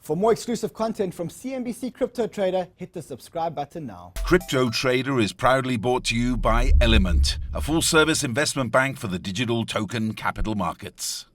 For more exclusive content from CNBC Crypto Trader, hit the subscribe button now. Crypto Trader is proudly brought to you by Element, a full-service investment bank for the digital token capital markets.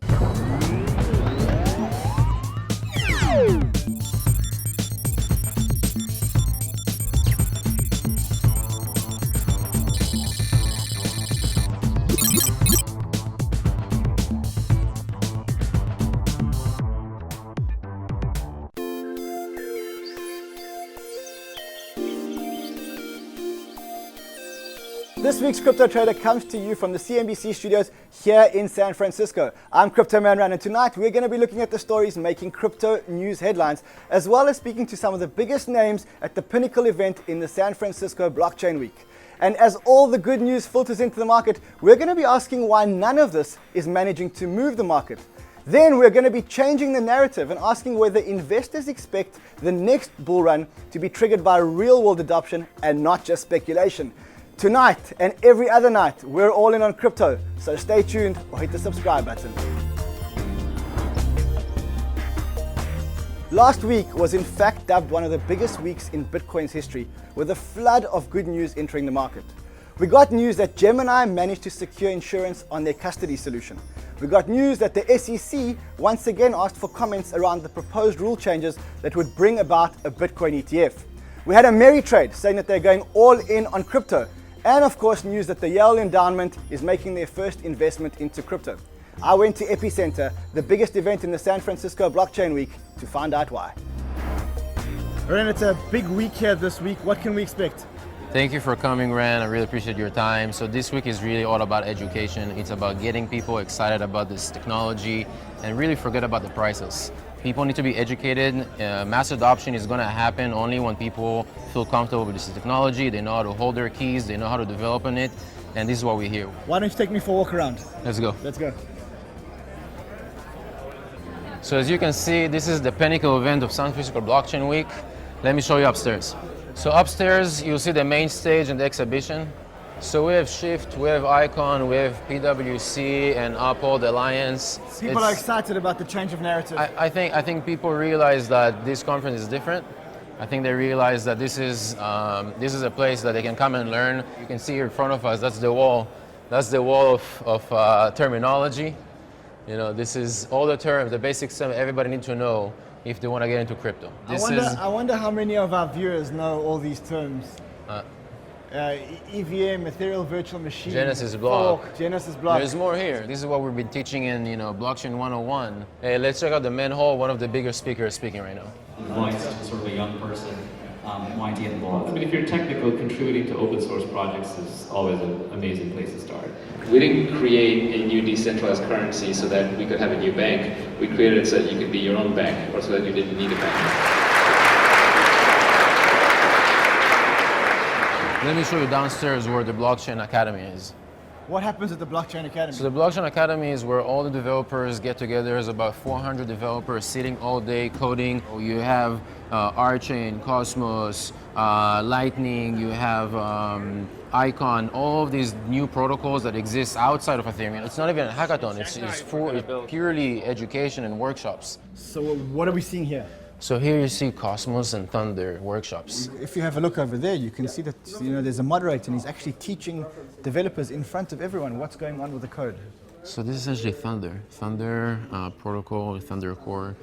This week's Crypto Trader comes to you from the CNBC studios here in San Francisco. I'm Crypto Man Ran, and tonight we're going to be looking at the stories making crypto news headlines, as well as speaking to some of the biggest names at the pinnacle event in the San Francisco Blockchain Week. And as all the good news filters into the market, we're going to be asking why none of this is managing to move the market. Then we're going to be changing the narrative and asking whether investors expect the next bull run to be triggered by real-world adoption and not just speculation. Tonight and every other night, we're all in on crypto, so stay tuned or hit the subscribe button. Last week was in fact dubbed one of the biggest weeks in Bitcoin's history, with a flood of good news entering the market. We got news that Gemini managed to secure insurance on their custody solution. We got news that the SEC once again asked for comments around the proposed rule changes that would bring about a Bitcoin ETF. We had Ameritrade saying that they're going all in on crypto. And of course, news that the Yale Endowment is making their first investment into crypto. I went to Epicenter, the biggest event in the San Francisco Blockchain Week, to find out why. Ren, it's a big week here this week. What can we expect? Thank you for coming, Ran. I really appreciate your time. So this week is really all about education. It's about getting people excited about this technology and really forget about the prices. People need to be educated. Mass adoption is going to happen only when people feel comfortable with this technology. They know how to hold their keys. They know how to develop on it. And this is what we hear. Why don't you take me for a walk around? Let's go. Let's go. So as you can see, this is the pinnacle event of San Francisco Blockchain Week. Let me show you upstairs. So upstairs, you'll see the main stage and the exhibition. So we have Shift, we have Icon, we have PwC and Uphold Alliance. People are excited about the change of narrative. I think people realize that this conference is different. I think they realize that this is a place that they can come and learn. You can see here in front of us, that's the wall. That's the wall of terminology. You know, this is all the terms, the basic stuff everybody needs to know if they want to get into crypto. I wonder how many of our viewers know all these terms. EVM, Ethereal Virtual Machine, Genesis Block. Fork, Genesis Block. There's more here. This is what we've been teaching in, Blockchain 101. Hey, let's check out the main hall. One of the bigger speakers speaking right now. Advice to sort of a young person wanting to get involved. I mean, if you're technical, contributing to open source projects is always an amazing place to start. We didn't create a new decentralized currency so that we could have a new bank. We created it so that you could be your own bank, or so that you didn't need a bank. Let me show you downstairs where the Blockchain Academy is. What happens at the Blockchain Academy? So the Blockchain Academy is where all the developers get together. There's about 400 developers sitting all day coding. You have Archain, Cosmos, Lightning, you have Icon, all of these new protocols that exist outside of Ethereum. It's not even a hackathon, it's purely education and workshops. So what are we seeing here? So here you see Cosmos and Thunder workshops. If you have a look over there, you can see that there's a moderator and he's actually teaching developers in front of everyone what's going on with the code. So this is actually Thunder protocol, Thunder core.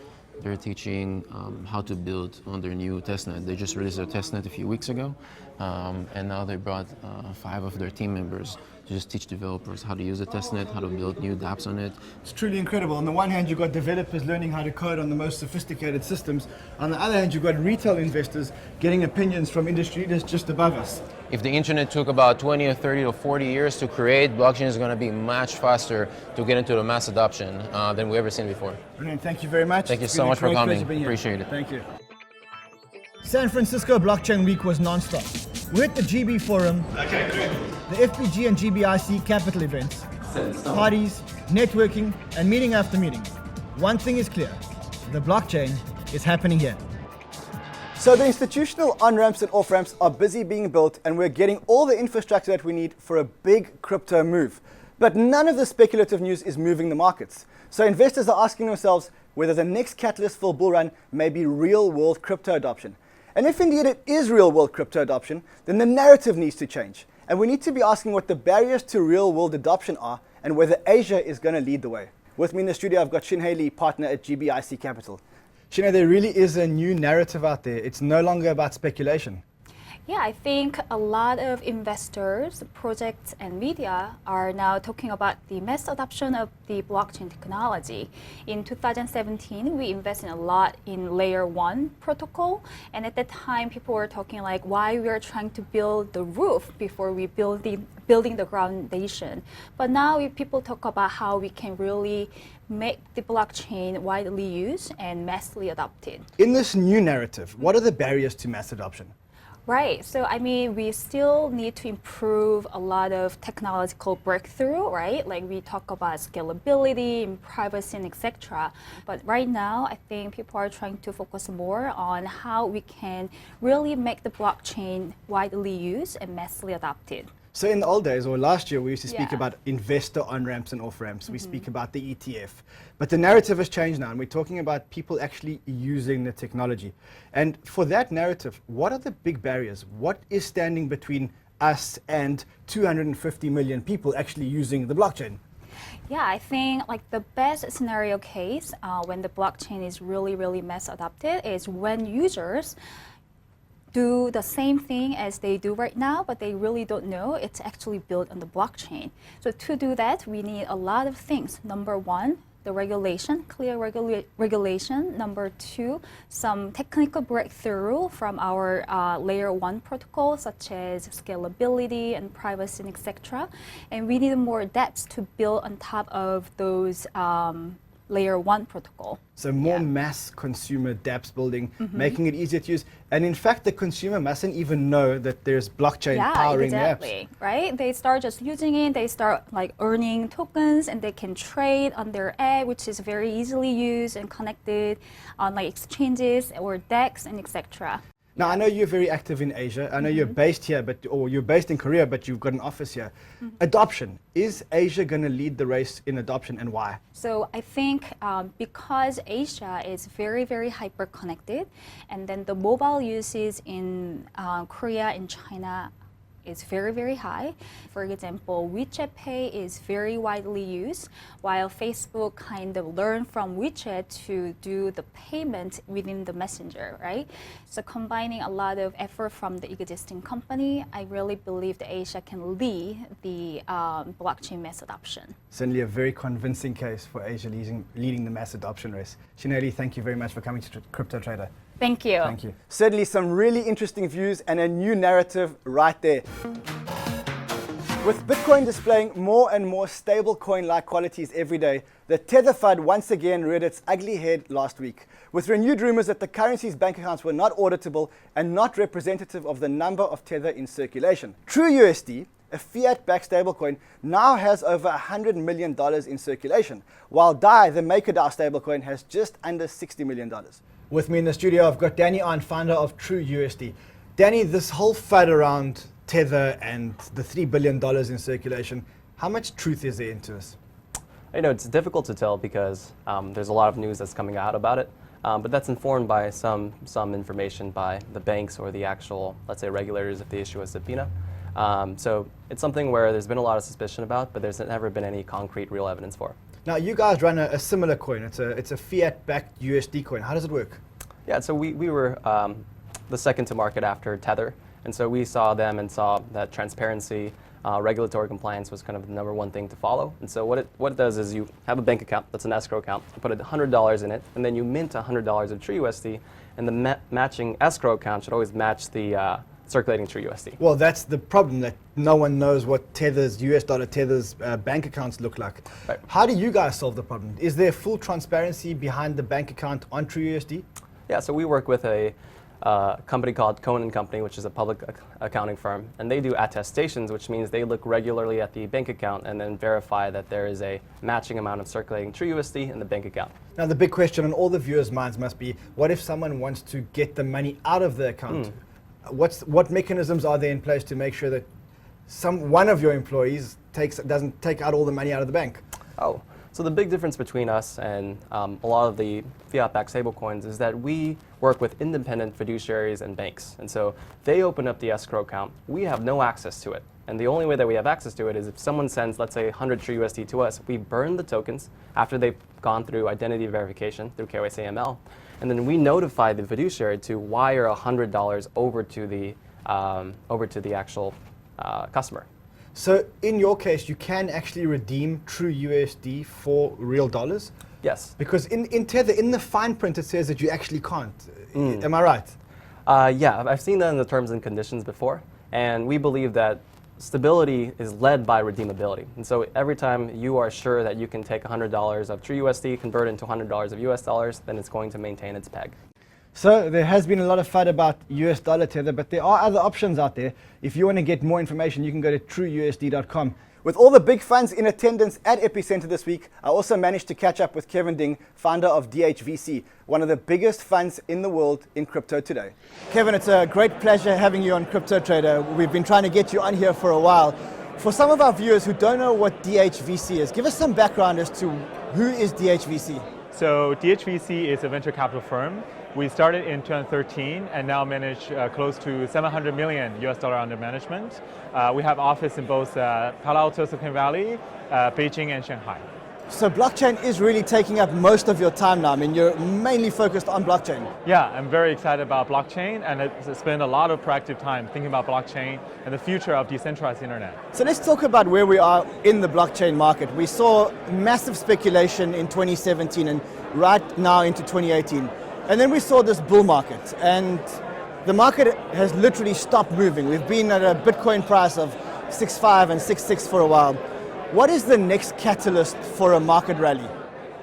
They're teaching how to build on their new testnet. They just released their testnet a few weeks ago, and now they brought 5 of their team members to just teach developers how to use the testnet, how to build new dApps on it. It's truly incredible. On the one hand, you've got developers learning how to code on the most sophisticated systems. On the other hand, you've got retail investors getting opinions from industry leaders just above us. If the internet took about 20 or 30 or 40 years to create, blockchain is going to be much faster to get into the mass adoption than we've ever seen before. Brilliant. Thank you very much. Thank you so much for coming. Appreciate it. Thank you. San Francisco Blockchain Week was non-stop. We're at the GB Forum, the FPG and GBIC capital events, parties, networking, and meeting after meeting. One thing is clear, the blockchain is happening here. So the institutional on-ramps and off-ramps are busy being built, and we're getting all the infrastructure that we need for a big crypto move. But none of the speculative news is moving the markets. So investors are asking themselves, whether the next catalyst for bull run may be real-world crypto adoption. And if indeed it is real-world crypto adoption, then the narrative needs to change. And we need to be asking what the barriers to real-world adoption are and whether Asia is going to lead the way. With me in the studio, I've got Shinhei Lee, partner at GBIC Capital. Shinhei, there really is a new narrative out there. It's no longer about speculation. Yeah, I think a lot of investors, projects, and media are now talking about the mass adoption of the blockchain technology. In 2017, we invested a lot in layer 1 protocol, and at that time, people were talking like why we are trying to build the roof before we building the foundation. But now people talk about how we can really make the blockchain widely used and massively adopted. In this new narrative, what are the barriers to mass adoption? Right. So, I mean, we still need to improve a lot of technological breakthrough, right? Like we talk about scalability and privacy and etc. But right now, I think people are trying to focus more on how we can really make the blockchain widely used and massively adopted. So in the old days, or last year, we used to speak Yeah. about investor on-ramps and off-ramps. We speak about the ETF. But the narrative has changed now, and we're talking about people actually using the technology. And for that narrative, what are the big barriers? What is standing between us and 250 million people actually using the blockchain? Yeah, I think like the best scenario case when the blockchain is really mass adopted is when users do the same thing as they do right now, but they really don't know it's actually built on the blockchain. So to do that, we need a lot of things. Number one, the regulation, clear regulation. Number two, some technical breakthrough from our layer 1 protocol, such as scalability and privacy and etc. And we need more depths to build on top of those layer 1 protocol. So more mass consumer dApps building, making it easier to use. And in fact, the consumer mustn't even know that there's blockchain powering the apps. Exactly, right? They start just using it, they start like earning tokens and they can trade on their app, which is very easily used and connected on like exchanges or DEX and etc. Now, I know you're very active in Asia. I know you're based here, or you're based in Korea, but you've got an office here. Adoption. Is Asia going to lead the race in adoption, and why? So I think because Asia is very hyper-connected, and then the mobile uses in Korea and China is very high. For example, WeChat Pay is very widely used, while Facebook kind of learned from WeChat to do the payment within the messenger, right? So combining a lot of effort from the existing company, I really believe that Asia can lead the blockchain mass adoption. Certainly a very convincing case for Asia leading the mass adoption race. Shinhei Lee, thank you very much for coming to Crypto Trader. Thank you. Thank you. Certainly some really interesting views and a new narrative right there. With Bitcoin displaying more and more stable coin-like qualities every day, the Tether FUD once again reared its ugly head last week, with renewed rumors that the currency's bank accounts were not auditable and not representative of the number of Tether in circulation. TrueUSD, a fiat-backed stablecoin, now has over $100 million in circulation, while DAI, the MakerDAO stablecoin, has just under $60 million. With me in the studio, I've got Danny Ahn, founder of TrueUSD. Danny, this whole FUD around Tether and the $3 billion in circulation, how much truth is there into this? You know, it's difficult to tell because there's a lot of news that's coming out about it, but that's informed by some information by the banks or the actual, let's say, regulators if they issue a subpoena. So it's something where there's been a lot of suspicion about, but there's never been any concrete real evidence for. Now, you guys run a similar coin. It's a fiat-backed USD coin. How does it work? Yeah, so we were the second to market after Tether, and so we saw them and saw that transparency, regulatory compliance was kind of the number one thing to follow. And so what it does is you have a bank account that's an escrow account, you put $100 in it, and then you mint $100 of TrueUSD, and the matching escrow account should always match the circulating TrueUSD. Well, that's the problem, that no one knows what Tether's, US dollar Tether's bank accounts look like. Right. How do you guys solve the problem? Is there full transparency behind the bank account on TrueUSD? Yeah, so we work with a company called Cohen & Company, which is a public accounting firm, and they do attestations, which means they look regularly at the bank account and then verify that there is a matching amount of circulating TrueUSD in the bank account. Now, the big question on all the viewers' minds must be, what if someone wants to get the money out of the account? What mechanisms are there in place to make sure that one of your employees doesn't take out all the money out of the bank? Oh, So the big difference between us and a lot of the fiat-backed stablecoins is that we work with independent fiduciaries and banks. And so they open up the escrow account. We have no access to it. And the only way that we have access to it is if someone sends, let's say, 100 True USD to us, we burn the tokens after they've gone through identity verification through KYC AML. And then we notify the fiduciary to wire $100 over to the actual customer. So in your case, you can actually redeem True USD for real dollars? Yes. Because in Tether, in the fine print, it says that you actually can't. Am I right? Yeah, I've seen that in the terms and conditions before. And we believe that stability is led by redeemability. And so every time you are sure that you can take $100 of True USD, convert it into $100 of US dollars, then it's going to maintain its peg. So there has been a lot of FUD about US dollar Tether, but there are other options out there. If you want to get more information, you can go to trueusd.com. With all the big funds in attendance at Epicenter this week, I also managed to catch up with Kevin Ding, founder of DHVC, one of the biggest funds in the world in crypto today. Kevin, it's a great pleasure having you on Crypto Trader. We've been trying to get you on here for a while. For some of our viewers who don't know what DHVC is, give us some background as to who is DHVC. So DHVC is a venture capital firm. We started in 2013 and now manage close to $700 million US under management. We have office in both Palo Alto, Silicon Valley, Beijing, and Shanghai. So blockchain is really taking up most of your time now. I mean, you're mainly focused on blockchain. Yeah, I'm very excited about blockchain, and I spend a lot of proactive time thinking about blockchain and the future of decentralized internet. So let's talk about where we are in the blockchain market. We saw massive speculation in 2017 and right now into 2018. And then we saw this bull market, and the market has literally stopped moving. We've been at a Bitcoin price of 6.5 and 6.6 for a while. What is the next catalyst for a market rally?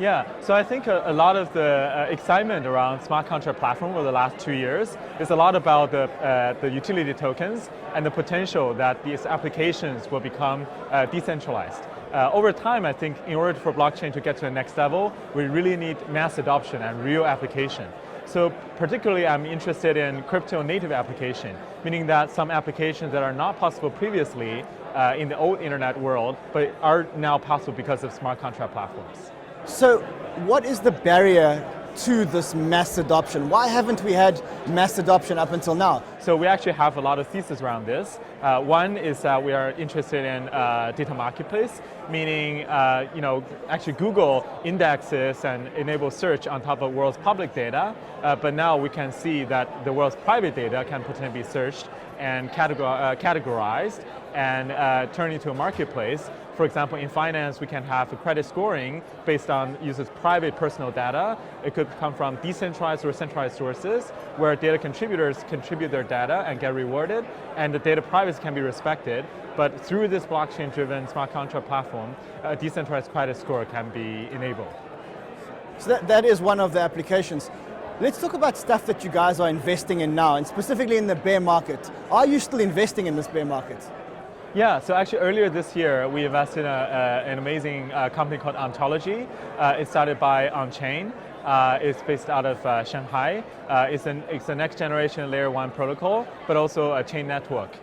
Yeah, so I think a lot of the excitement around smart contract platform over the last 2 years is a lot about the utility tokens and the potential that these applications will become decentralized. Over time, I think in order for blockchain to get to the next level, we really need mass adoption and real application. So particularly, I'm interested in crypto native application, meaning that some applications that are not possible previously in the old internet world, but are now possible because of smart contract platforms. So what is the barrier to this mass adoption? Why haven't we had mass adoption up until now? So we actually have a lot of theses around this. One is that we are interested in data marketplace, meaning actually Google indexes and enables search on top of world's public data, but now we can see that the world's private data can potentially be searched and categorized and turned into a marketplace. For example, in finance, we can have a credit scoring based on users' private personal data. It could come from decentralized or centralized sources where data contributors contribute their data and get rewarded, and the data privacy can be respected. But through this blockchain-driven smart contract platform, a decentralized credit score can be enabled. So that is one of the applications. Let's talk about stuff that you guys are investing in now, and specifically in the bear market. Are you still investing in this bear market? Yeah, so actually earlier this year, we invested in an amazing company called Ontology. It's started by Onchain. It's based out of Shanghai. It's a next generation layer 1 protocol, but also a chain network.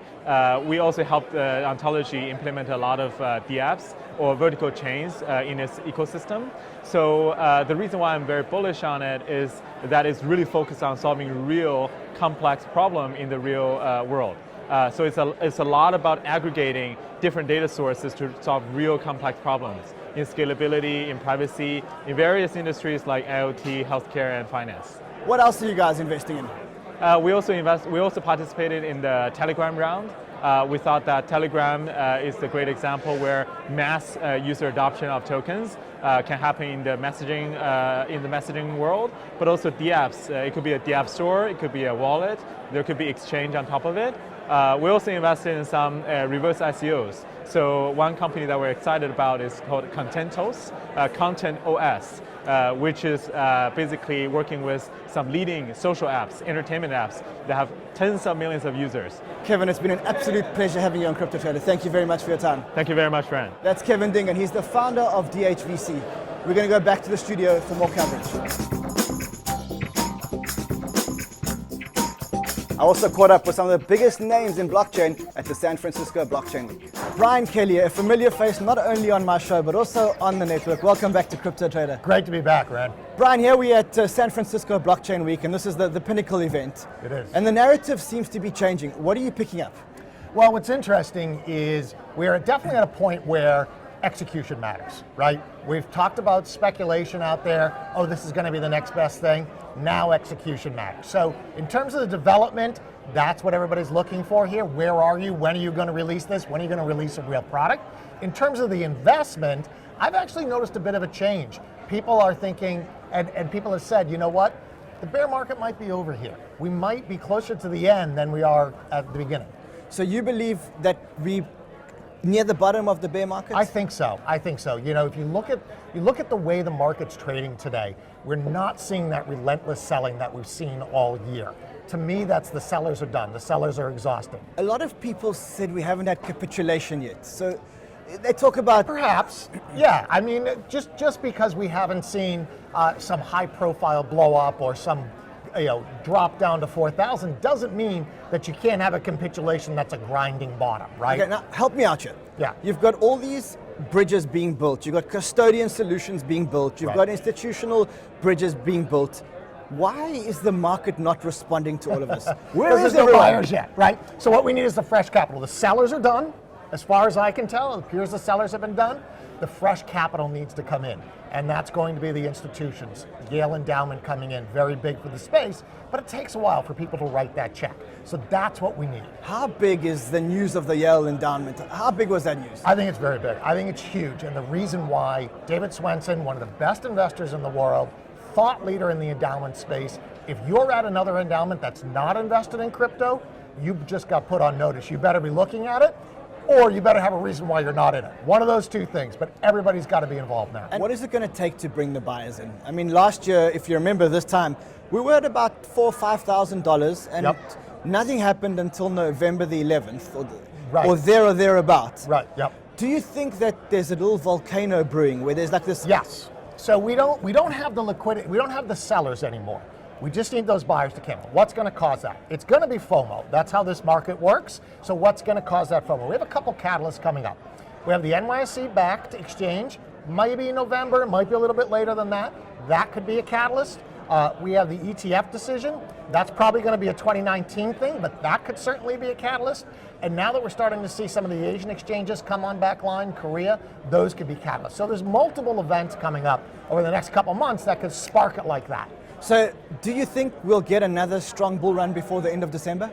We also helped Ontology implement a lot of dApps or vertical chains in its ecosystem. So the reason why I'm very bullish on it is that it's really focused on solving real complex problem in the real world. So it's a lot about aggregating different data sources to solve real complex problems in scalability, in privacy, in various industries like IoT, healthcare, and finance. What else are you guys investing in? We also participated in the Telegram round. We thought that Telegram is a great example where mass user adoption of tokens can happen in the messaging world, but also dApps. It could be a dApp store, it could be a wallet, there could be exchange on top of it. We also invested in some reverse ICOs. So one company that we're excited about is called Contentos, Content OS, which is basically working with some leading social apps, entertainment apps that have tens of millions of users. Kevin, it's been an absolute pleasure having you on Crypto Trader. Thank you very much for your time. Thank you very much, Ran. That's Kevin Ding, and he's the founder of DHVC. We're going to go back to the studio for more coverage. I also caught up with some of the biggest names in blockchain at the San Francisco Blockchain Week. Brian Kelly, a familiar face not only on my show, but also on the network. Welcome back to Crypto Trader. Great to be back, Red. Brian, here we are at San Francisco Blockchain Week, and this is the pinnacle event. It is. And the narrative seems to be changing. What are you picking up? Well, what's interesting is we're definitely at a point where execution matters, right? We've talked about speculation out there. Oh, this is going to be the next best thing. Now execution matters. So in terms of the development, that's what everybody's looking for here. Where are you? When are you going to release this? When are you going to release a real product? In terms of the investment, I've actually noticed a bit of a change. People are thinking, and people have said, you know what? The bear market might be over here. We might be closer to the end than we are at the beginning. So you believe that we near the bottom of the bear market? I think so. I think so. You know, if you look at the way the market's trading today, we're not seeing that relentless selling that we've seen all year. To me, that's the sellers are done. The sellers are exhausted. A lot of people said we haven't had capitulation yet. So they talk about perhaps, yeah. I mean, just because we haven't seen some high-profile blow-up or some drop down to 4,000 doesn't mean that you can't have a capitulation that's a grinding bottom, right? Okay, now help me out here. Yeah. You've got all these bridges being built. You've got custodian solutions being built. You've got institutional bridges being built. Why is the market not responding to all of this? Where is no everyone? buyers yet, right? So what we need is the fresh capital. The sellers are done. As far as I can tell, it appears the sellers have been done. The fresh capital needs to come in, and that's going to be the institutions. Yale Endowment coming in, very big for the space, but it takes a while for people to write that check. So that's what we need. How big is the news of the Yale Endowment? How big was that news? I think it's very big. I think it's huge, and the reason why David Swensen, one of the best investors in the world, thought leader in the endowment space, if you're at another endowment that's not invested in crypto, you just got put on notice. You better be looking at it, or you better have a reason why you're not in it. One of those two things, but everybody's got to be involved now. And what is it going to take to bring the buyers in? I mean, last year, if you remember this time, we were at about $4,000 or $5,000, and nothing happened until November the 11th, or there or thereabouts. Right, yep. Do you think that there's a little volcano brewing where there's like this? Yes. So we don't have the liquidity, we don't have the sellers anymore. We just need those buyers to come in. What's going to cause that? It's going to be FOMO. That's how this market works. So what's going to cause that FOMO? We have a couple catalysts coming up. We have the NYSE-backed exchange, maybe in November, might be a little bit later than that. That could be a catalyst. We have the ETF decision. That's probably going to be a 2019 thing, but that could certainly be a catalyst. And now that we're starting to see some of the Asian exchanges come on back line, Korea, those could be catalysts. So there's multiple events coming up over the next couple months that could spark it like that. So do you think we'll get another strong bull run before the end of December?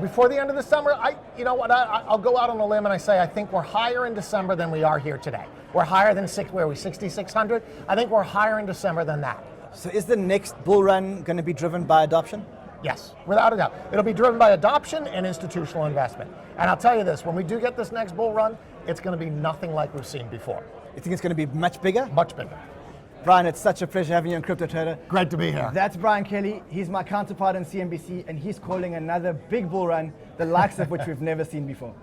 Before the end of the summer, I'll go out on a limb and I say I think we're higher in December than we are here today. We're higher than 6,600? I think we're higher in December than that. So is the next bull run going to be driven by adoption? Yes, without a doubt. It'll be driven by adoption and institutional investment. And I'll tell you this, when we do get this next bull run, it's going to be nothing like we've seen before. You think it's going to be much bigger? Much bigger. Brian, it's such a pleasure having you on Crypto Trader. Great to be here. That's Brian Kelly. He's my counterpart on CNBC, and he's calling another big bull run, the likes of which we've never seen before.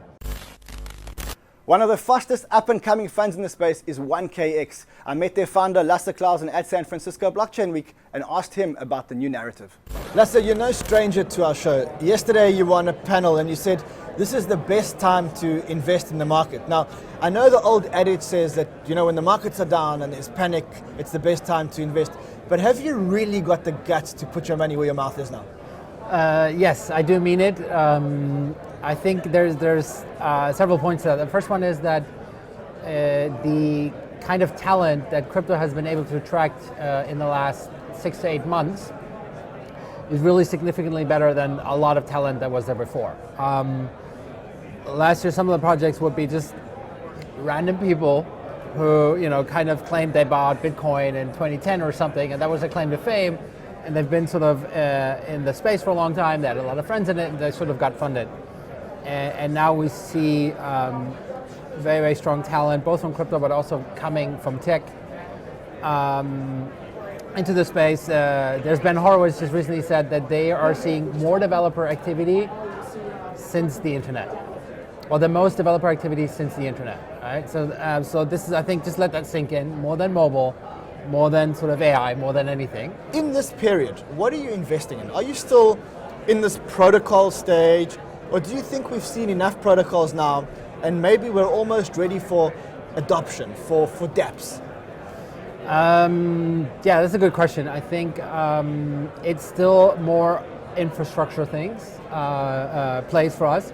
One of the fastest up-and-coming funds in the space is 1KX. I met their founder, Lasse Clausen, at San Francisco Blockchain Week and asked him about the new narrative. Lasse, you're no stranger to our show. Yesterday you were on a panel and you said this is the best time to invest in the market. Now, I know the old adage says that, when the markets are down and there's panic, it's the best time to invest. But have you really got the guts to put your money where your mouth is now? Yes, I do mean it. I think there's several points to that. The first one is that the kind of talent that crypto has been able to attract in the last 6 to 8 months is really significantly better than a lot of talent that was there before. Last year, some of the projects would be just random people who kind of claimed they bought Bitcoin in 2010 or something, and that was a claim to fame. And they've been sort of in the space for a long time. They had a lot of friends in it, and they sort of got funded. And now we see very, very strong talent, both from crypto, but also coming from tech into the space. There's Ben Horowitz just recently said that they are seeing more developer activity since the internet. Well, the most developer activity since the internet, right? So this is, I think, just let that sink in, more than mobile, more than sort of AI, more than anything. In this period, what are you investing in? Are you still in this protocol stage, or do you think we've seen enough protocols now and maybe we're almost ready for adoption, for dApps? Yeah, that's a good question. I think it's still more infrastructure things plays for us.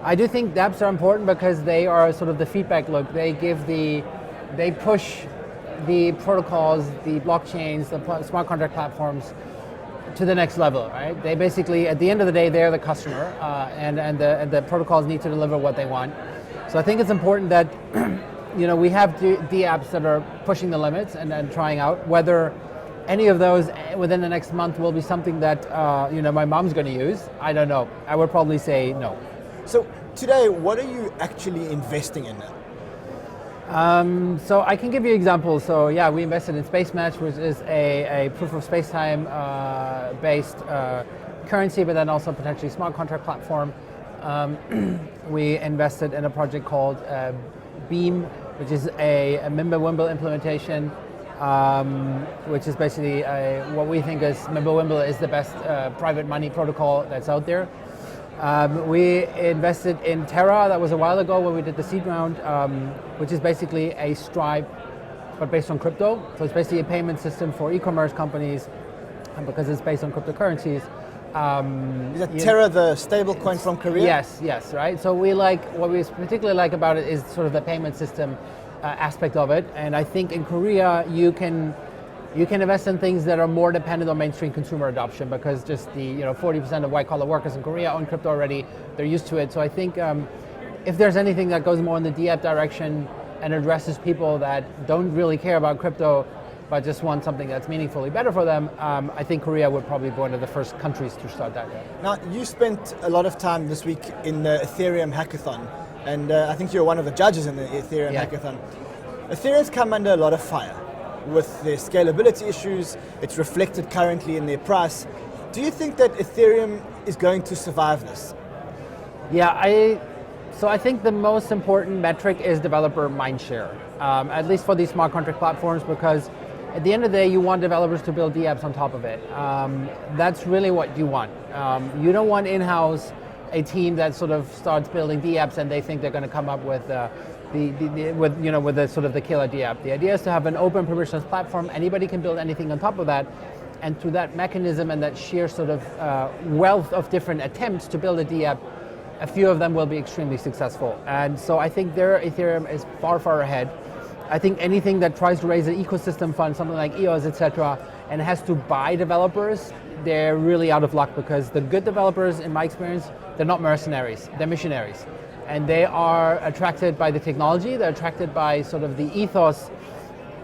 I do think dApps are important because they are sort of the feedback loop. They push the protocols, the blockchains, the smart contract platforms to the next level, right? They basically, at the end of the day, they're the customer, and the protocols need to deliver what they want. So I think it's important that we have dApps that are pushing the limits and trying out. Whether any of those within the next month will be something that my mom's going to use, I don't know. I would probably say no. So today, what are you actually investing in now? So I can give you examples. So yeah, we invested in SpaceMatch, which is a proof of space-time based currency, but then also potentially smart contract platform. We invested in a project called Beam, which is a Mimblewimble implementation, which is basically what we think is Mimblewimble is the best private money protocol that's out there. We invested in Terra, that was a while ago when we did the seed round, which is basically a Stripe, but based on crypto. So it's basically a payment system for e-commerce companies, and because it's based on cryptocurrencies. Is that Terra the stable coin from Korea? Yes, right. So what we particularly like about it is sort of the payment system aspect of it. And I think in Korea you can invest in things that are more dependent on mainstream consumer adoption, because just the 40% of white collar workers in Korea own crypto already. They're used to it. So I think if there's anything that goes more in the dApp direction and addresses people that don't really care about crypto but just want something that's meaningfully better for them, I think Korea would probably be one of the first countries to start that. Now, you spent a lot of time this week in the Ethereum hackathon, and I think you're one of the judges in the Ethereum hackathon. Ethereum's come under a lot of fire with their scalability issues. It's reflected currently in their price. Do you think that Ethereum is going to survive this? Yeah, so I think the most important metric is developer mindshare, at least for these smart contract platforms, because at the end of the day, you want developers to build dApps on top of it. That's really what you want. You don't want in-house a team that sort of starts building dApps and they think they're going to come up with with the sort of the killer dApp. The idea is to have an open permissionless platform. Anybody can build anything on top of that, and through that mechanism and that sheer sort of wealth of different attempts to build a dApp, a few of them will be extremely successful. And so I think Ethereum is far, far ahead. I think anything that tries to raise an ecosystem fund, something like EOS, etc., and has to buy developers, they're really out of luck, because the good developers, in my experience, they're not mercenaries, they're missionaries. And they are attracted by the technology, they're attracted by sort of the ethos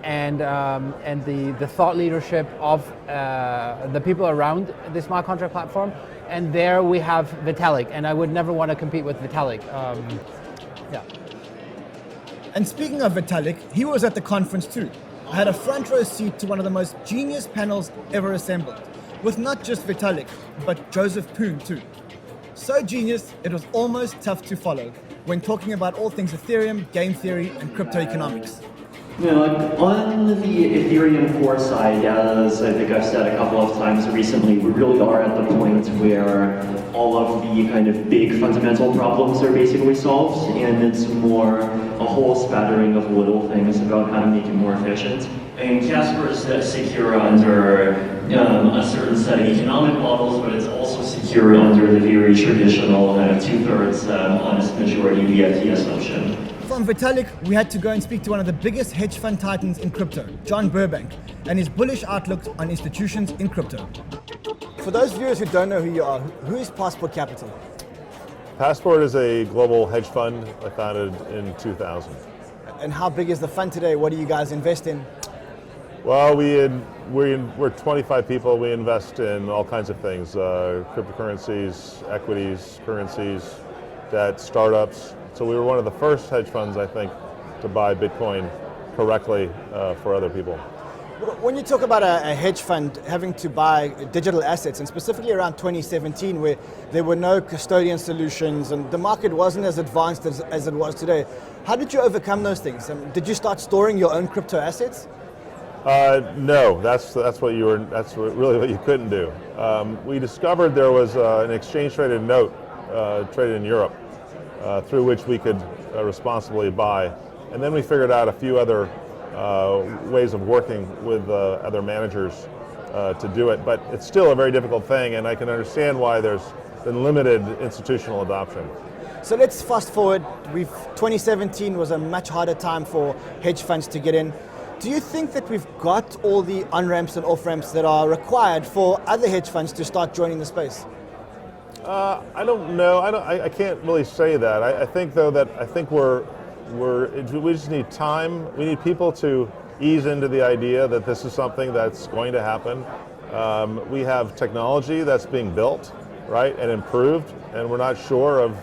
and the thought leadership of the people around the smart contract platform. And there we have Vitalik, and I would never want to compete with Vitalik. And speaking of Vitalik, he was at the conference too. I had a front row seat to one of the most genius panels ever assembled, with not just Vitalik, but Joseph Poon too. So genius, it was almost tough to follow when talking about all things Ethereum, game theory, and crypto economics. On the Ethereum core side, as I think I've said a couple of times recently, we really are at the point where all of the kind of big fundamental problems are basically solved, and it's more a whole spattering of little things about how to make it more efficient. And Casper is secure under a certain set of economic models, but it's also secure under the very traditional kind of 2/3 honest majority BFT assumption. From Vitalik, we had to go and speak to one of the biggest hedge fund titans in crypto, John Burbank, and his bullish outlook on institutions in crypto. For those viewers who don't know who you are, who is Passport Capital? Passport is a global hedge fund I founded in 2000. And how big is the fund today? What do you guys invest in? Well, we're 25 people. We invest in all kinds of things, cryptocurrencies, equities, currencies, debt, startups. So we were one of the first hedge funds, I think, to buy Bitcoin correctly for other people. When you talk about a hedge fund having to buy digital assets, and specifically around 2017, where there were no custodian solutions and the market wasn't as advanced as it was today, how did you overcome those things? Did you start storing your own crypto assets? No, that's really what you couldn't do. We discovered there was an exchange-traded note traded in Europe through which we could responsibly buy, and then we figured out a few other ways of working with other managers to do it. But it's still a very difficult thing, and I can understand why there's been limited institutional adoption. So let's fast forward. 2017 was a much harder time for hedge funds to get in. Do you think that we've got all the on-ramps and off-ramps that are required for other hedge funds to start joining the space? I don't know. I can't really say that. I think though that we just need time. We need people to ease into the idea that this is something that's going to happen. We have technology that's being built, right, and improved, and we're not sure of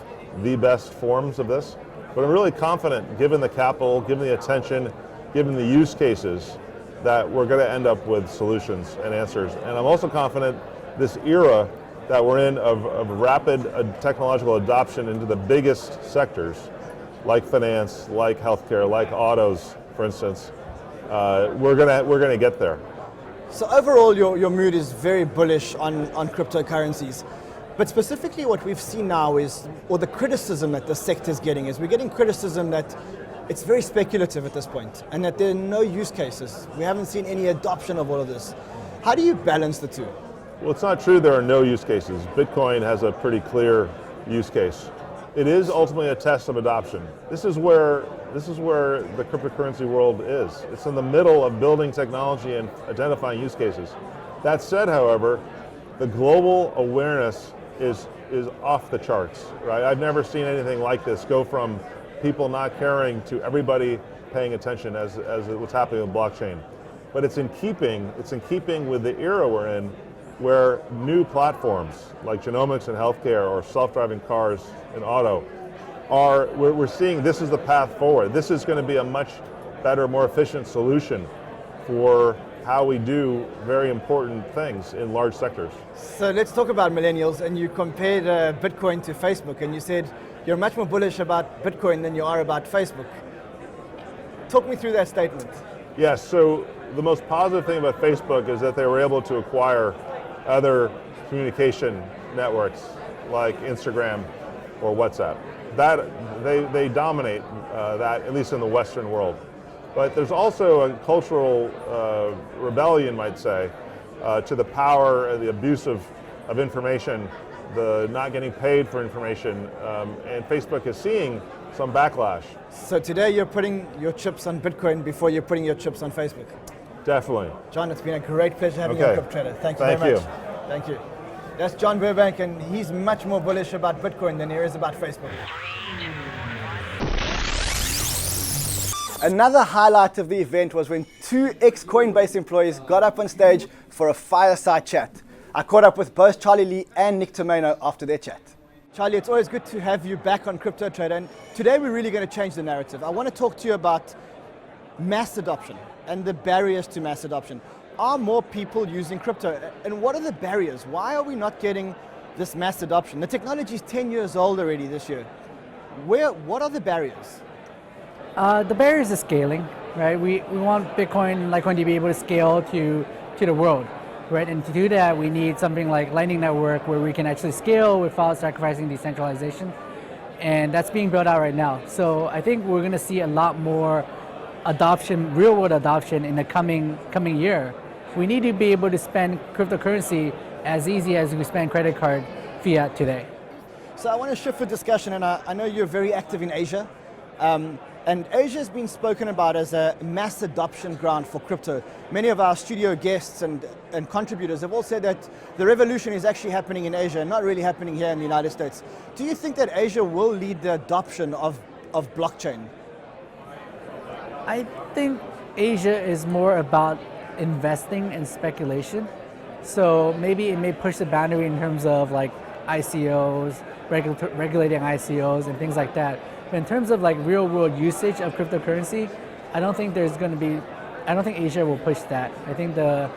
the best forms of this. But I'm really confident, given the capital, given the attention, given the use cases, that we're going to end up with solutions and answers. And I'm also confident this era that we're in of rapid technological adoption into the biggest sectors, like finance, like healthcare, like autos, for instance, we're gonna get there. So overall, your mood is very bullish on cryptocurrencies. But specifically what we've seen now is, or the criticism that the sector's getting is, we're getting criticism that it's very speculative at this point and that there are no use cases. We haven't seen any adoption of all of this. How do you balance the two? Well, it's not true there are no use cases. Bitcoin has a pretty clear use case. It is ultimately a test of adoption. This is where the cryptocurrency world is. It's in the middle of building technology and identifying use cases. That said, however, the global awareness is off the charts, right? I've never seen anything like this go from people not caring to everybody paying attention as what's happening with blockchain. But it's in keeping with the era we're in, where new platforms like genomics and healthcare or self-driving cars and auto we're seeing this is the path forward. This is going to be a much better, more efficient solution for how we do very important things in large sectors. So let's talk about millennials, and you compared Bitcoin to Facebook, and you said you're much more bullish about Bitcoin than you are about Facebook. Talk me through that statement. Yes, so the most positive thing about Facebook is that they were able to acquire other communication networks like Instagram or WhatsApp. That they dominate that, at least in the Western world. But there's also a cultural rebellion, might say, to the power and the abuse of information, the not getting paid for information, and Facebook is seeing some backlash. So today you're putting your chips on Bitcoin before you're putting your chips on Facebook. Definitely. John, it's been a great pleasure having you on CryptoTrader. Thank you very much. Thank you. That's John Burbank, and he's much more bullish about Bitcoin than he is about Facebook. Another highlight of the event was when two ex-Coinbase employees got up on stage for a fireside chat. I caught up with both Charlie Lee and Nick Tomeno after their chat. Charlie, it's always good to have you back on CryptoTrader, and today we're really going to change the narrative. I want to talk to you about mass adoption and the barriers to mass adoption. Are more people using crypto, and what are the barriers? Why are we not getting this mass adoption? The technology is 10 years old already this year. What are the barriers? The barriers is scaling, right? We want Bitcoin and Litecoin to be able to scale to the world, right? And to do that, we need something like Lightning Network where we can actually scale without sacrificing decentralization. And that's being built out right now. So I think we're going to see a lot more adoption, real world adoption in the coming year. We need to be able to spend cryptocurrency as easy as we spend credit card fiat today. So I want to shift the discussion, and I know you're very active in Asia. And Asia has been spoken about as a mass adoption ground for crypto. Many of our studio guests and contributors have all said that the revolution is actually happening in Asia and not really happening here in the United States. Do you think that Asia will lead the adoption of blockchain? I think Asia is more about investing and speculation. So maybe it may push the boundary in terms of like ICOs, regulating ICOs and things like that. But in terms of like real world usage of cryptocurrency, I don't think Asia will push that. I think the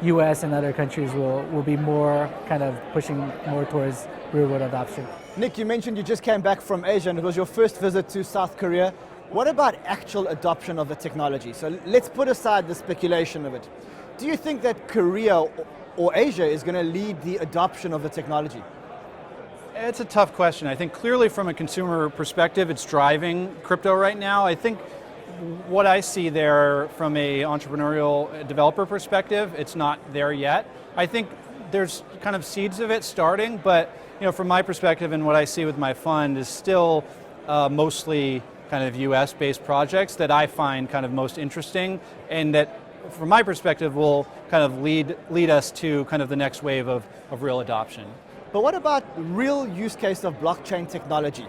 US and other countries will be more kind of pushing more towards real world adoption. Nick, you mentioned you just came back from Asia and it was your first visit to South Korea. What about actual adoption of the technology? So let's put aside the speculation of it. Do you think that Korea or Asia is going to lead the adoption of the technology? It's a tough question. I think clearly from a consumer perspective, it's driving crypto right now. I think what I see there from a entrepreneurial developer perspective, it's not there yet. I think there's kind of seeds of it starting, but from my perspective and what I see with my fund is still mostly kind of US-based projects that I find kind of most interesting, and that from my perspective will kind of lead us to kind of the next wave of real adoption. But what about real use case of blockchain technology?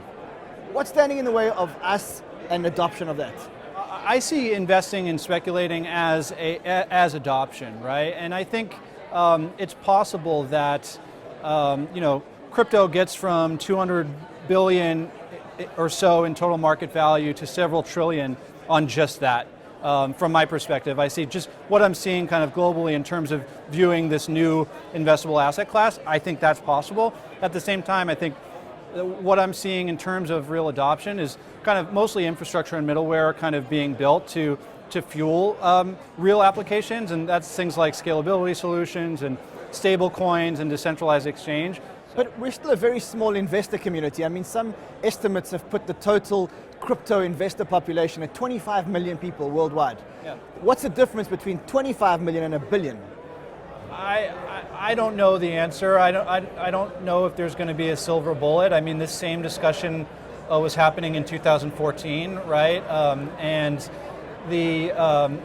What's standing in the way of us and adoption of that? I see investing and speculating as adoption, right? And I think it's possible that crypto gets from 200 billion or so in total market value to several trillion on just that. From my perspective, I see just what I'm seeing kind of globally in terms of viewing this new investable asset class. I think that's possible. At the same time, I think what I'm seeing in terms of real adoption is kind of mostly infrastructure and middleware kind of being built to fuel real applications, and that's things like scalability solutions and stable coins and decentralized exchange. But we're still a very small investor community. I mean, some estimates have put the total crypto investor population at 25 million people worldwide. Yeah. What's the difference between 25 million and a billion? I don't know the answer. I don't know if there's going to be a silver bullet. I mean, this same discussion was happening in 2014, right? And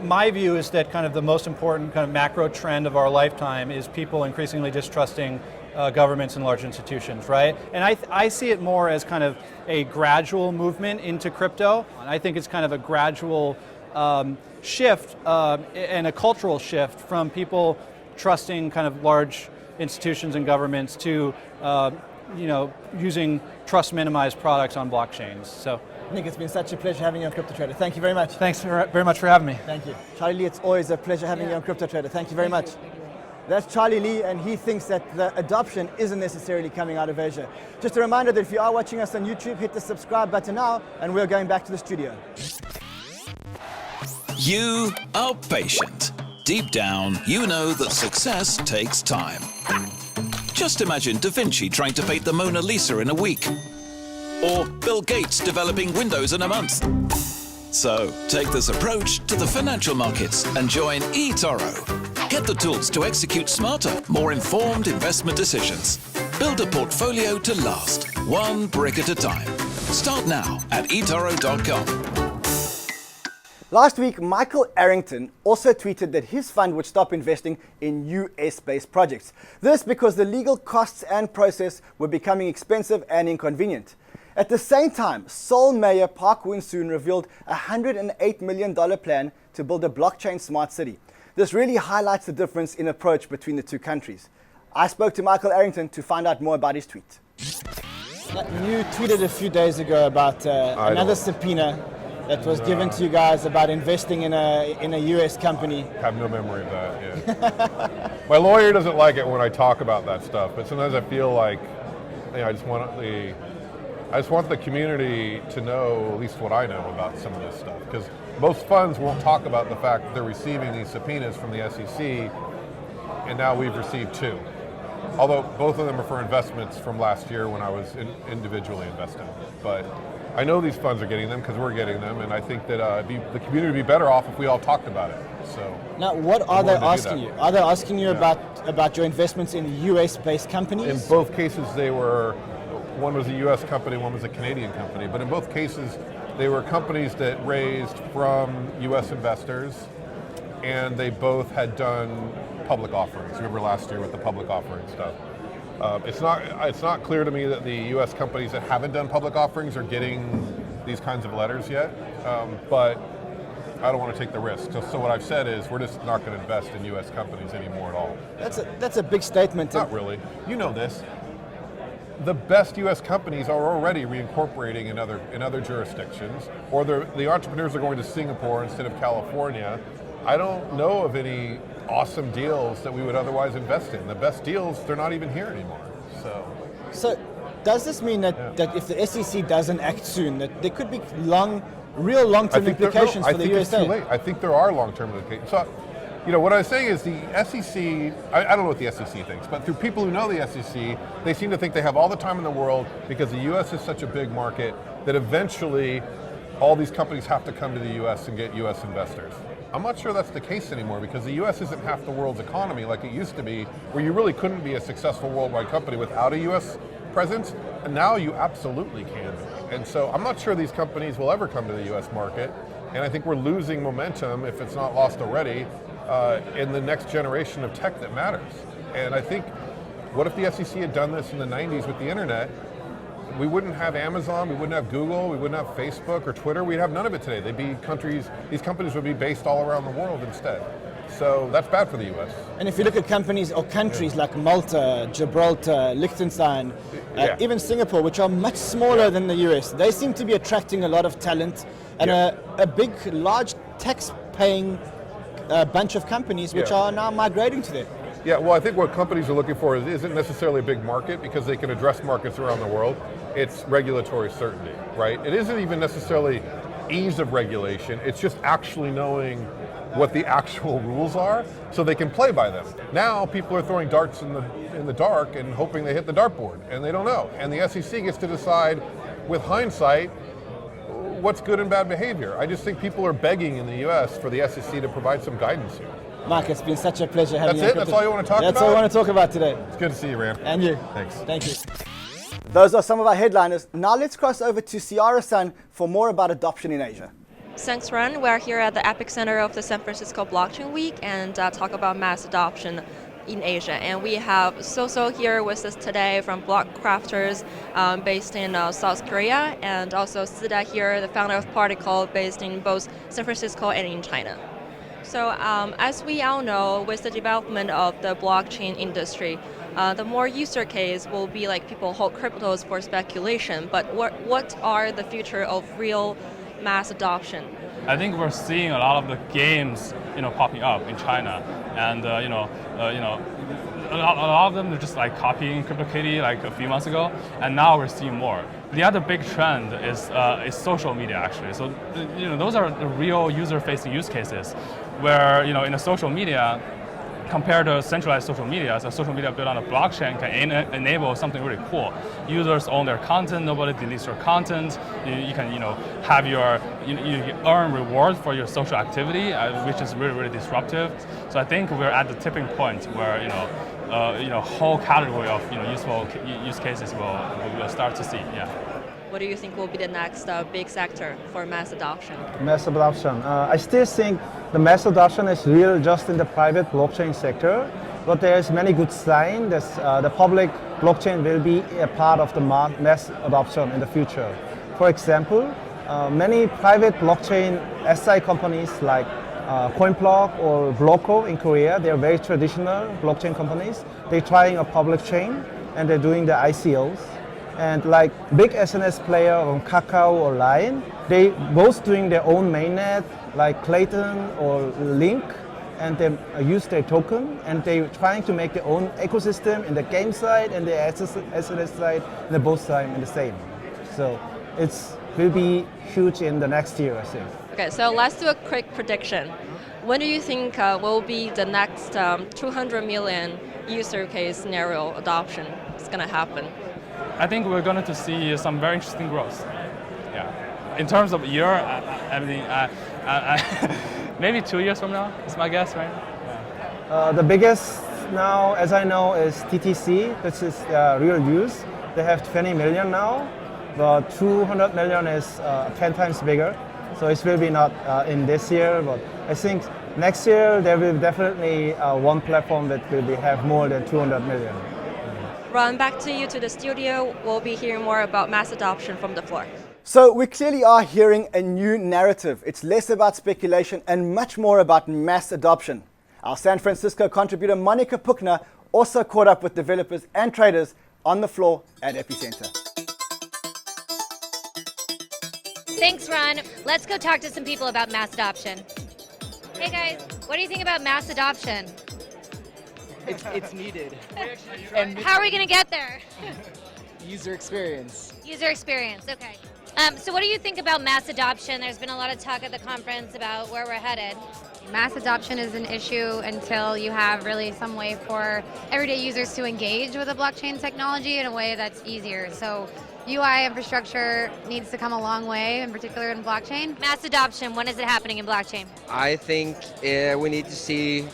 my view is that kind of the most important kind of macro trend of our lifetime is people increasingly distrusting governments and large institutions, right? And I see it more as kind of a gradual movement into crypto. I think it's kind of a gradual shift and a cultural shift from people trusting kind of large institutions and governments to using trust minimized products on blockchains. So, Nick, it's been such a pleasure having you on Crypto Trader. Thank you very much. Thanks very much for having me. Thank you. Charlie Lee, it's always a pleasure having you on Crypto Trader. Thank you very much. That's Charlie Lee, and he thinks that the adoption isn't necessarily coming out of Asia. Just a reminder that if you are watching us on YouTube, hit the subscribe button now, and we're going back to the studio. You are patient. Deep down, you know that success takes time. Just imagine Da Vinci trying to paint the Mona Lisa in a week. Or Bill Gates developing Windows in a month. So, take this approach to the financial markets and join eToro. Get the tools to execute smarter, more informed investment decisions. Build a portfolio to last, one brick at a time. Start now at eToro.com. Last week, Michael Arrington also tweeted that his fund would stop investing in US-based projects. This because the legal costs and process were becoming expensive and inconvenient. At the same time, Seoul Mayor Park Woon-soon revealed a $108 million plan to build a blockchain smart city. This really highlights the difference in approach between the two countries. I spoke to Michael Arrington to find out more about his tweet. You tweeted a few days ago about another subpoena that was given to you guys about investing in a US company. I have no memory of that, yeah. My lawyer doesn't like it when I talk about that stuff, but sometimes I feel like I just want the community to know at least what I know about some of this stuff, because most funds won't talk about the fact that they're receiving these subpoenas from the SEC, and now we've received 2. Although both of them are for investments from last year when I was individually investing. But I know these funds are getting them because we're getting them, and I think that the community would be better off if we all talked about it. So now, what are they asking you? Are they asking you about your investments in US-based companies? In both cases, one was a US company, one was a Canadian company, but in both cases, they were companies that raised from US investors, and they both had done public offerings. Remember last year with the public offering stuff. It's not clear to me that the U.S. companies that haven't done public offerings are getting these kinds of letters yet, but I don't want to take the risk. So what I've said is we're just not going to invest in U.S. companies anymore at all. That's a big statement. Not really. You know this. The best U.S. companies are already reincorporating in other jurisdictions, or the entrepreneurs are going to Singapore instead of California. I don't know of any awesome deals that we would otherwise invest in. The best deals, they're not even here anymore. So does this mean that if the SEC doesn't act soon, that there could be long real long-term implications for the I think it's USA. too late. I think there are long-term implications. So, what I was saying is the SEC, I don't know what the SEC thinks, but through people who know the SEC, they seem to think they have all the time in the world because the US is such a big market that eventually all these companies have to come to the US and get US investors. I'm not sure that's the case anymore because the US isn't half the world's economy like it used to be, where you really couldn't be a successful worldwide company without a US presence, and now you absolutely can be. And so I'm not sure these companies will ever come to the US market, and I think we're losing momentum, if it's not lost already, in the next generation of tech that matters. And I think, what if the SEC had done this in the 90s with the internet? We wouldn't have Amazon, we wouldn't have Google, we wouldn't have Facebook or Twitter, we'd have none of it today. These companies would be based all around the world instead. So that's bad for the US. And if you look at companies or countries like Malta, Gibraltar, Liechtenstein, even Singapore, which are much smaller than the US, they seem to be attracting a lot of talent and a big, large tax-paying bunch of companies which are now migrating to there. Yeah, well, I think what companies are looking for isn't necessarily a big market because they can address markets around the world. It's regulatory certainty, right? It isn't even necessarily ease of regulation. It's just actually knowing what the actual rules are so they can play by them. Now people are throwing darts in the dark and hoping they hit the dartboard, and they don't know. And the SEC gets to decide with hindsight what's good and bad behavior. I just think people are begging in the US for the SEC to provide some guidance here. Mark, it's been such a pleasure having you. That's it? That's all you want to talk about? That's all I want to talk about today. It's good to see you, Ram. And you. Thanks. Thank you. Those are some of our headliners. Now let's cross over to Ciara Sun for more about adoption in Asia. Thanks, Ron. We're here at the epicenter of the San Francisco Blockchain Week and talk about mass adoption in Asia. And we have Soso here with us today from Block Crafters based in South Korea, and also Sida here, the founder of Particle, based in both San Francisco and in China. So as we all know, with the development of the blockchain industry, the more user case will be like people hold cryptos for speculation, but what are the future of real mass adoption? I think we're seeing a lot of the games, popping up in China, and a lot of them are just like copying CryptoKitty like a few months ago, and now we're seeing more. The other big trend is social media actually. So those are the real user-facing use cases, where in a social media, compared to centralized social media, so social media built on a blockchain can enable something really cool. Users own their content, nobody deletes your content. You can, have you earn reward for your social activity, which is really, really disruptive. So I think we're at the tipping point where, whole category of, useful use cases we'll start to see, yeah. What do you think will be the next big sector for mass adoption? Mass adoption. I still think the mass adoption is real just in the private blockchain sector, but there's many good signs that the public blockchain will be a part of the mass adoption in the future. For example, many private blockchain SI companies like CoinBlock or Blocko in Korea, they're very traditional blockchain companies. They're trying a public chain and they're doing the ICOs. And like big SNS player from Kakao or Line, they both doing their own mainnet, like Clayton or Link, and they use their token, and they're trying to make their own ecosystem in the game side and the SNS side, and the both sides in the same. So it will be huge in the next year, I think. Okay, so let's do a quick prediction. When do you think will be the next 200 million user case scenario adoption is going to happen? I think we're going to see some very interesting growth. Yeah. In terms of year, I mean, maybe 2 years from now is my guess, right? Yeah. The biggest now, as I know, is TTC. This is real use. They have 20 million now, but 200 million is 10 times bigger. So it will be not in this year, but I think next year there will definitely one platform that will have more than 200 million. Ron, back to you to the studio. We'll be hearing more about mass adoption from the floor. So we clearly are hearing a new narrative. It's less about speculation and much more about mass adoption. Our San Francisco contributor Monica Puchner also caught up with developers and traders on the floor at Epicenter. Thanks, Ron. Let's go talk to some people about mass adoption. Hey guys, what do you think about mass adoption? It's needed. And how are we going to get there? User experience. User experience, okay. So what do you think about mass adoption? There's been a lot of talk at the conference about where we're headed. Mass adoption is an issue until you have really some way for everyday users to engage with the blockchain technology in a way that's easier. So UI infrastructure needs to come a long way, in particular in blockchain. Mass adoption, when is it happening in blockchain? I think we need to see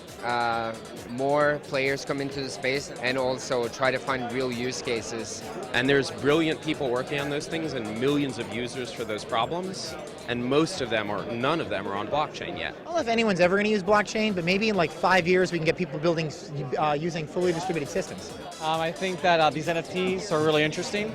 more players come into the space and also try to find real use cases. And there's brilliant people working on those things and millions of users for those problems. And most of them, or none of them, are on blockchain yet. I don't know if anyone's ever going to use blockchain, but maybe in like 5 years we can get people building using fully distributed systems. I think that these NFTs are really interesting.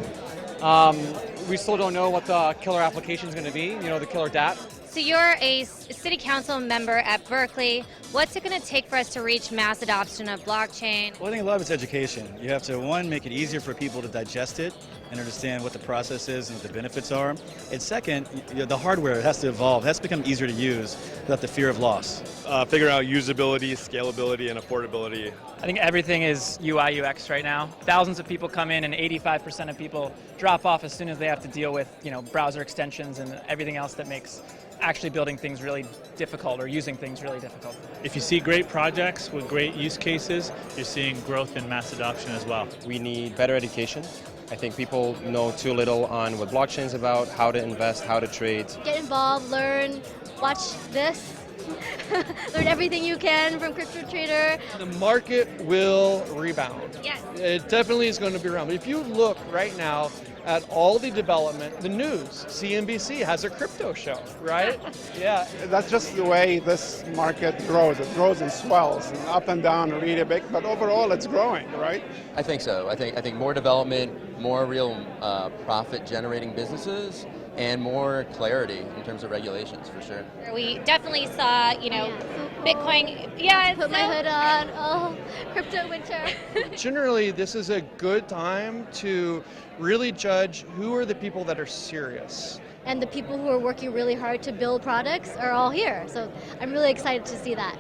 We still don't know what the killer application is going to be, the killer dApp. So you're a city council member at Berkeley. What's it going to take for us to reach mass adoption of blockchain? Well, I think a lot of it's education. You have to, one, make it easier for people to digest it and understand what the process is and what the benefits are. And second, the hardware has to evolve. It has to become easier to use without the fear of loss. Figure out usability, scalability, and affordability. I think everything is UI, UX right now. Thousands of people come in and 85% of people drop off as soon as they have to deal with, browser extensions and everything else that makes actually building things really difficult or using things really difficult. If you see great projects with great use cases, you're seeing growth in mass adoption as well. We need better education. I think people know too little on what blockchain is about, how to invest, how to trade. Get involved, learn, watch this. Learn everything you can from CryptoTrader. The market will rebound. Yes. It definitely is going to be around. But if you look right now at all the development, the news, CNBC has a crypto show, right? Yeah. That's just the way this market grows. It grows and swells, and up and down really big, but overall it's growing, right? I think so. I think more development, more real profit-generating businesses, and more clarity in terms of regulations, for sure. We definitely saw, Bitcoin. Yeah, put my hood on. Oh, crypto winter. Generally, this is a good time to really judge who are the people that are serious. And the people who are working really hard to build products are all here. So I'm really excited to see that.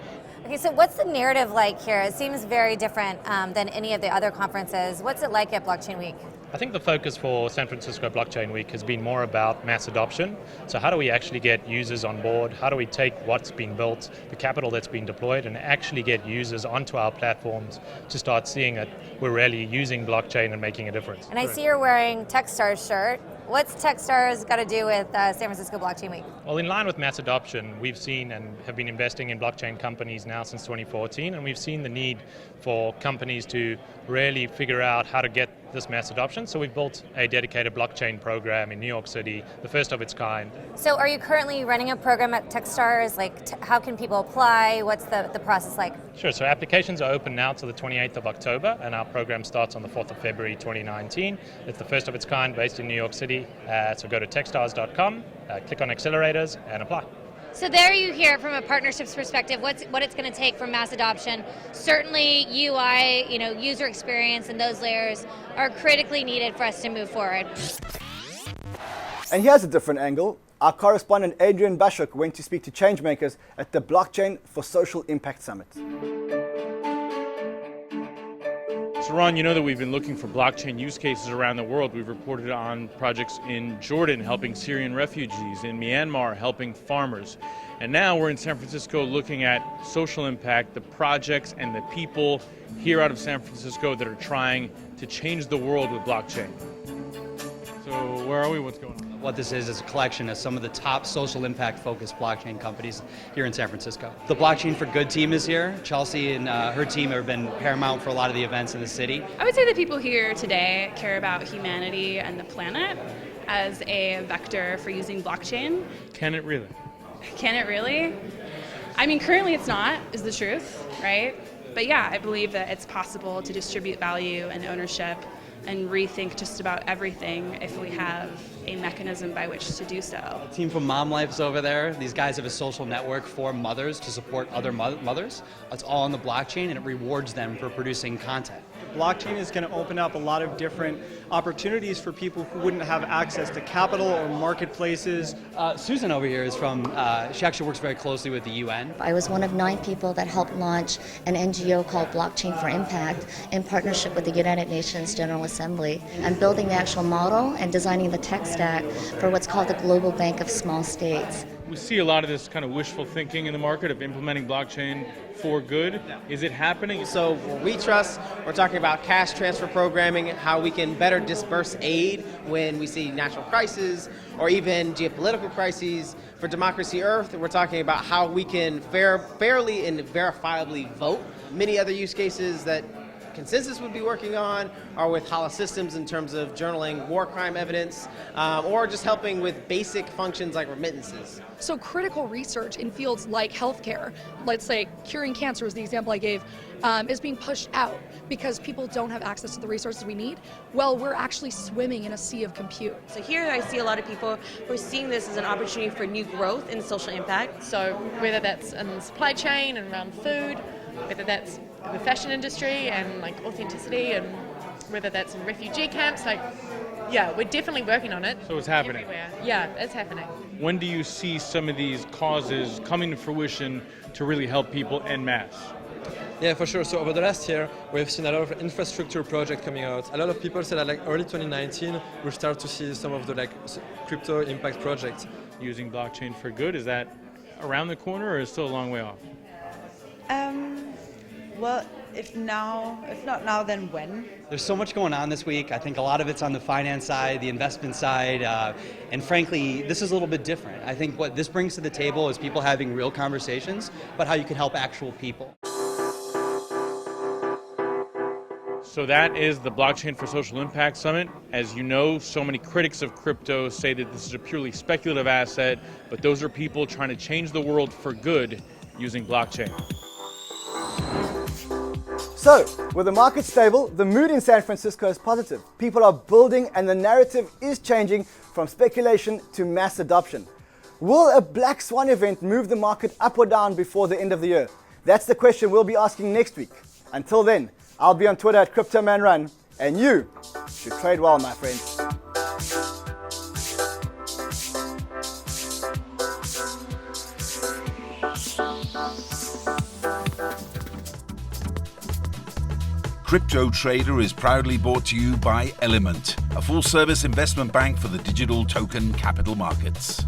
Okay, so what's the narrative like here? It seems very different than any of the other conferences. What's it like at Blockchain Week? I think the focus for San Francisco Blockchain Week has been more about mass adoption. So how do we actually get users on board? How do we take what's been built, the capital that's been deployed, and actually get users onto our platforms to start seeing that we're really using blockchain and making a difference? And I see you're wearing Techstars shirt. What's Techstars got to do with San Francisco Blockchain Week? Well, in line with mass adoption, we've seen and have been investing in blockchain companies now since 2014, and we've seen the need for companies to really figure out how to get this mass adoption. So we've built a dedicated blockchain program in New York City, the first of its kind. So are you currently running a program at Techstars? How can people apply? What's the process like? Sure, so applications are open now to the 28th of October, and our program starts on the 4th of February 2019. It's the first of its kind based in New York City. So go to techstars.com, click on accelerators, and apply. So there you hear from a partnerships perspective what it's going to take for mass adoption. Certainly UI, user experience and those layers are critically needed for us to move forward. And here's a different angle. Our correspondent Adrian Bashuk went to speak to changemakers at the Blockchain for Social Impact Summit. So Ron, you know that we've been looking for blockchain use cases around the world. We've reported on projects in Jordan helping Syrian refugees, in Myanmar helping farmers. And now we're in San Francisco looking at social impact, the projects and the people here out of San Francisco that are trying to change the world with blockchain. So where are we? What's going on? What this is a collection of some of the top social impact focused blockchain companies here in San Francisco. The Blockchain for Good team is here. Chelsea and her team have been paramount for a lot of the events in the city. I would say the people here today care about humanity and the planet as a vector for using blockchain. Can it really? Can it really? I mean, currently it's not, is the truth, right? But yeah, I believe that it's possible to distribute value and ownership and rethink just about everything if we have a mechanism by which to do so. The team from Mom Life is over there. These guys have a social network for mothers to support other mothers. It's all on the blockchain and it rewards them for producing content. Blockchain is going to open up a lot of different opportunities for people who wouldn't have access to capital or marketplaces. Susan over here is from, she actually works very closely with the UN. I was one of 9 people that helped launch an NGO called Blockchain for Impact in partnership with the United Nations General Assembly. I'm building the actual model and designing the tech stack for what's called the Global Bank of Small States. We see a lot of this kind of wishful thinking in the market of implementing blockchain for good. Is it happening? So for WeTrust, we're talking about cash transfer programming, how we can better disperse aid when we see natural crises or even geopolitical crises. For Democracy Earth, we're talking about how we can fairly and verifiably vote. Many other use cases that Consensus would be working on are with Hala Systems in terms of journaling war crime evidence or just helping with basic functions like remittances. So critical research in fields like healthcare, let's say curing cancer is the example I gave, is being pushed out because people don't have access to the resources we need. Well, we're actually swimming in a sea of compute. So here I see a lot of people who are seeing this as an opportunity for new growth and social impact. So whether that's in the supply chain and around food, whether that's in the fashion industry and like authenticity, and whether that's in refugee camps, like, yeah, we're definitely working on it. So it's happening. Everywhere. Yeah, it's happening. When do you see some of these causes coming to fruition to really help people en masse? Yeah, for sure. So over the last year, we've seen a lot of infrastructure projects coming out. A lot of people said that like early 2019, we'll start to see some of the like crypto impact projects. Using blockchain for good, is that around the corner or is it still a long way off? Well, if not now, then when? There's so much going on this week. I think a lot of it's on the finance side, the investment side, and frankly, this is a little bit different. I think what this brings to the table is people having real conversations about how you can help actual people. So that is the Blockchain for Social Impact Summit. As you know, so many critics of crypto say that this is a purely speculative asset, but those are people trying to change the world for good using blockchain. So, with the market stable, the mood in San Francisco is positive. People are building and the narrative is changing from speculation to mass adoption. Will a black swan event move the market up or down before the end of the year? That's the question we'll be asking next week. Until then, I'll be on Twitter at CryptoManRun, and you should trade well, my friends. Crypto Trader is proudly brought to you by Element, a full-service investment bank for the digital token capital markets.